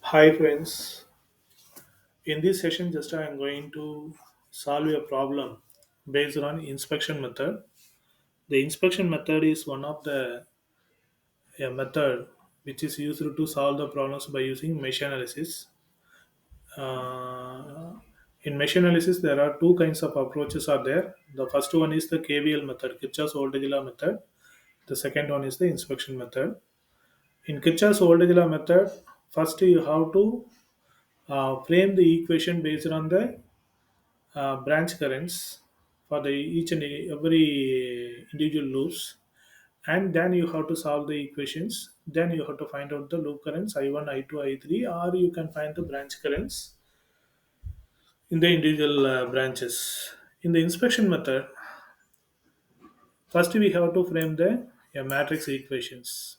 Hi friends, in this session just I am going to solve a problem based on inspection method. The inspection method is one of the a method which is used to solve the problems by using mesh analysis. Uh, in mesh analysis, there are two kinds of approaches are there. The first one is the KVL method, Kirchhoff's voltage law method. The second one is the inspection method. In Kirchhoff's voltage law method, first you have to frame the equation based on the branch currents for the each and every individual loops, and then you have to solve the equations. Then you have to find out the loop currents I1, I2, I3, or you can find the branch currents in the individual branches. In the inspection method, first we have to frame the matrix equations.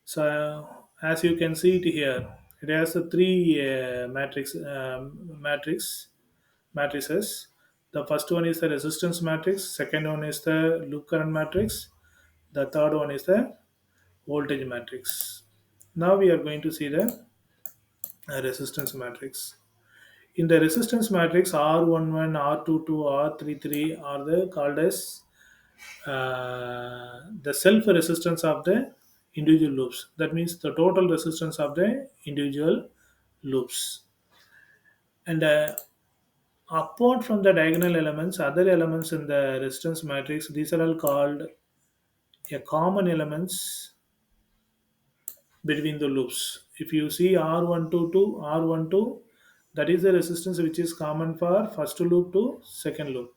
So as you can see it here, it has the three matrices. The first one is the resistance matrix, second one is the loop current matrix, the third one is the voltage matrix. Now we are going to see the resistance matrix. In the resistance matrix, R11, R22, R33 are the called as the self resistance of the individual loops. That means the total resistance of the individual loops. And apart from the diagonal elements, other elements in the resistance matrix, these are all called a common elements between the loops. If you see R12 to R12, that is the resistance which is common for first loop to second loop.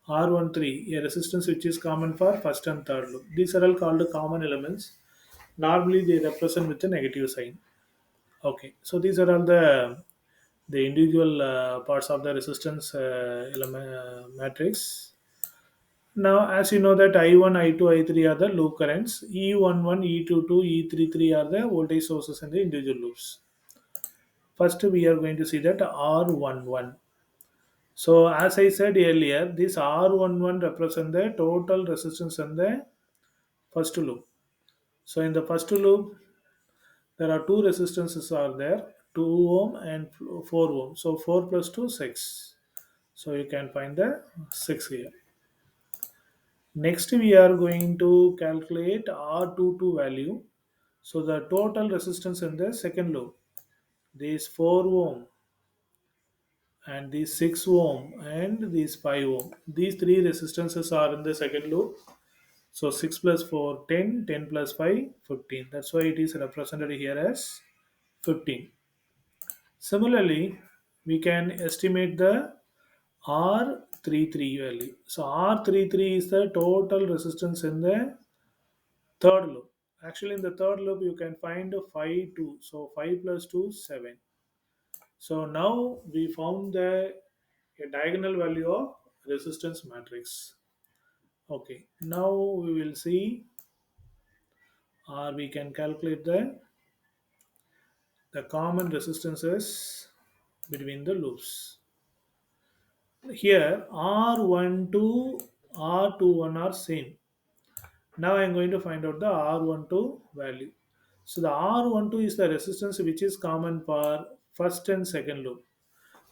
R13, a resistance which is common for first and third loop. These are all called common elements. Normally they represent with a negative sign. Okay, so these are all the individual parts of the resistance element matrix. Now, as you know that I1, I2, I3 are the loop currents, E11, E22, E33 are the voltage sources in the individual loops. First, we are going to see that R11. So, as I said earlier, this R11 represent the total resistance in the first loop. So, in the first loop, there are two resistances are there, 2 ohm and 4 ohm. So, 4 plus 2, 6. So, you can find the 6 here. Next, we are going to calculate R22 value. So the total resistance in the second loop, these 4 ohm and these 6 ohm and these 5 ohm. These three resistances are in the second loop. So 6 plus 4, 10, 10 plus 5, 15. That's why it is represented here as 15. Similarly, we can estimate the R33 value. So R33 is the total resistance in the third loop. Actually, in the third loop, you can find 5, 2. So 5 plus 2, 7. So now we found the a diagonal value of resistance matrix. Okay, now we will see, or we can calculate the common resistances between the loops. Here R12, R21 are same. Now I am going to find out the R12 value. So the R12 is the resistance which is common for first and second loop.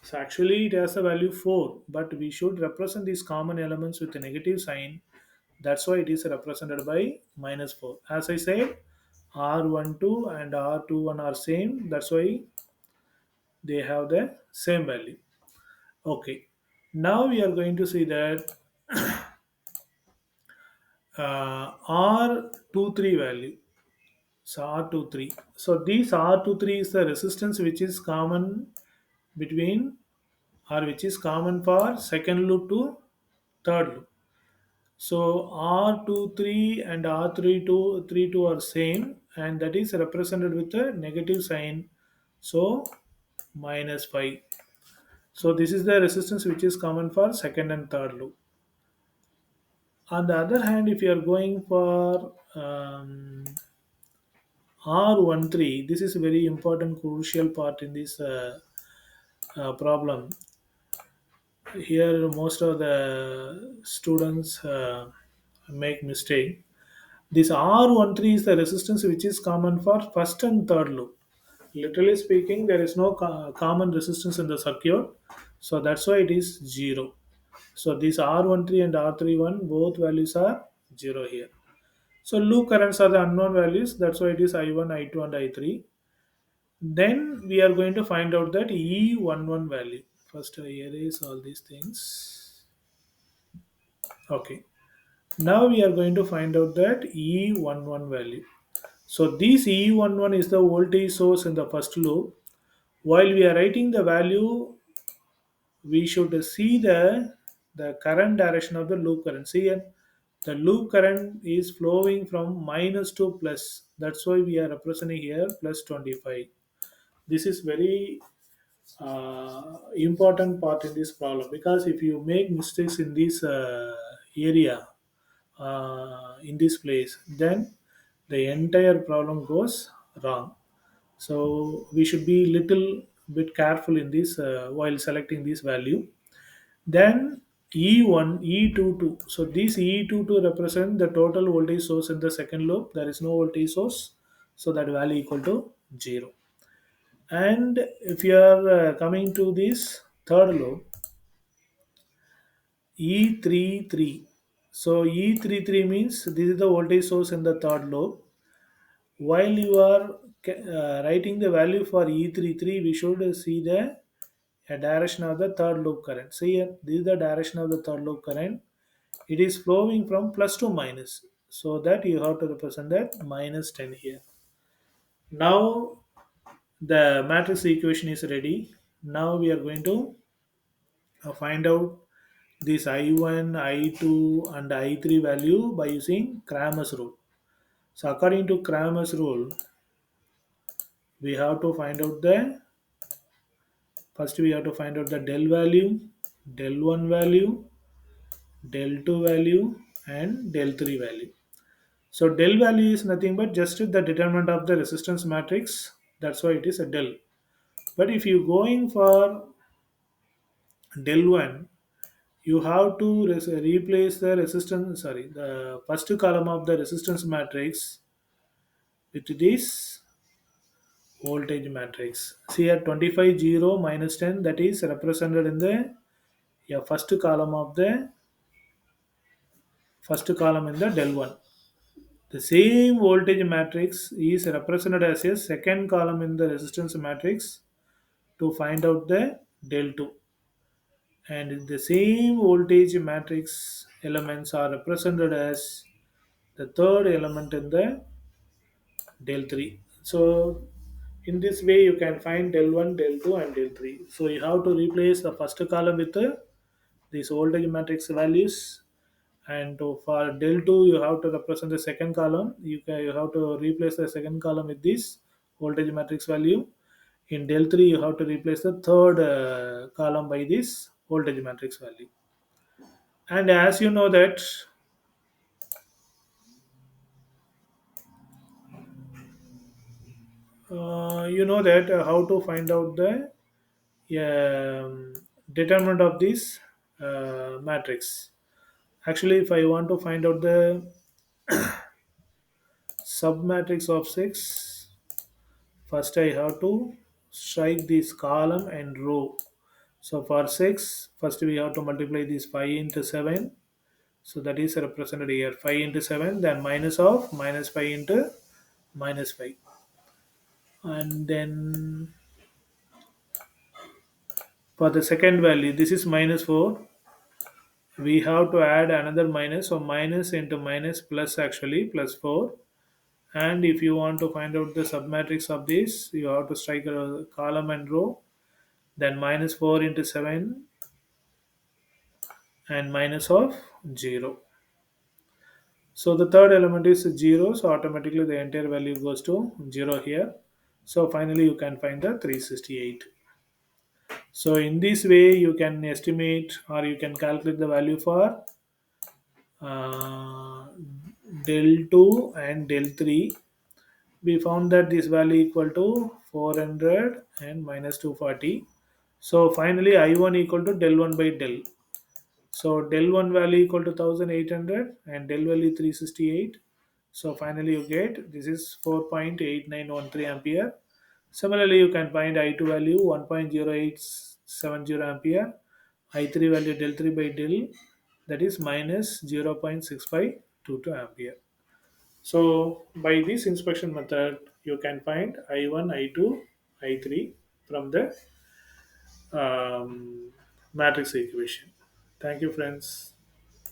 So actually it has a value 4, but we should represent these common elements with a negative sign. That's why it is represented by minus 4. As I said, R12 and R21 are same. That's why they have the same value. Okay. Now we are going to see that R23 value. So R23. So these R23 is the resistance which is common between, or which is common for second loop to third loop. So R23 and R32 are same, and that is represented with a negative sign. So minus 5. So this is the resistance which is common for second and third loop. On the other hand, if you are going for R13, this is a very important crucial part in this problem. Here most of the students make mistake. This R13 is the resistance which is common for first and third loop. Literally speaking, there is no common resistance in the circuit, so that's why it is 0. So these R13 and R31 both values are 0 here. So loop currents are the unknown values, that's why it is I1, I2 and I3. Then we are going to find out that E11 value. First I erase all these things. Okay. Now we are going to find out that E11 value. So this E11 is the voltage source in the first loop. While we are writing the value, we should see the current direction of the loop current. See here, the loop current is flowing from minus to plus. That's why we are representing here plus 25. This is very important part in this problem, because if you make mistakes in this area, in this place, then the entire problem goes wrong. So we should be little bit careful in this while selecting this value. Then E1, E22. So this E22 represent the total voltage source in the second loop. There is no voltage source, so that value equal to 0. And if you are coming to this third loop, E33. So E33 means this is the voltage source in the third loop. While you are writing the value for E33, we should see the direction of the third loop current. See here, this is the direction of the third loop current. It is flowing from plus to minus. So that you have to represent that minus 10 here. Now the matrix equation is ready. Now we are going to find out this I1, I2 and I3 value by using Cramer's rule. So according to Cramer's rule, we have to find out the first we have to find out the del value, del 1 value, del 2 value and del 3 value. So del value is nothing but just the determinant of the resistance matrix. That's why it is a del. But if you going for del 1, you have to replace the resistance, sorry, the first column of the resistance matrix with this voltage matrix. See here 25 0 minus 10, that is represented in the, yeah, first column in the del 1. The same voltage matrix is represented as a second column in the resistance matrix to find out the del 2. And the same voltage matrix elements are represented as the third element in the del 3. So in this way you can find del 1, del 2 and del 3. So you have to replace the first column with these voltage matrix values, and for del 2 you have to represent the second column. You have to replace the second column with this voltage matrix value. In del 3 you have to replace the third column by this voltage matrix value. And as you know that how to find out the determinant of this matrix. Actually, if I want to find out the submatrix of 6, first I have to strike this column and row. So for 6, first we have to multiply this 5 into 7. So that is represented here 5 into 7, then minus of minus 5 into minus 5. And then for the second value, this is minus 4. We have to add another minus, so minus into minus plus, actually plus 4. And if you want to find out the submatrix of this, you have to strike a column and row, then minus 4 into 7 and minus of 0. So the third element is 0, so automatically the entire value goes to 0 here. So finally you can find the 368. So in this way you can estimate or you can calculate the value for uh, del 2 and del 3. We found that this value equal to 400 and minus 240. So finally I1 equal to del 1 by del. So del 1 value equal to 1800 and del value 368. So finally you get this is 4.8913 ampere. Similarly, you can find I2 value 1.0870 ampere, I3 value del 3 by del, that is minus 0.6522 ampere. So by this inspection method, you can find I1, I2, I3 from the matrix equation. Thank you, friends.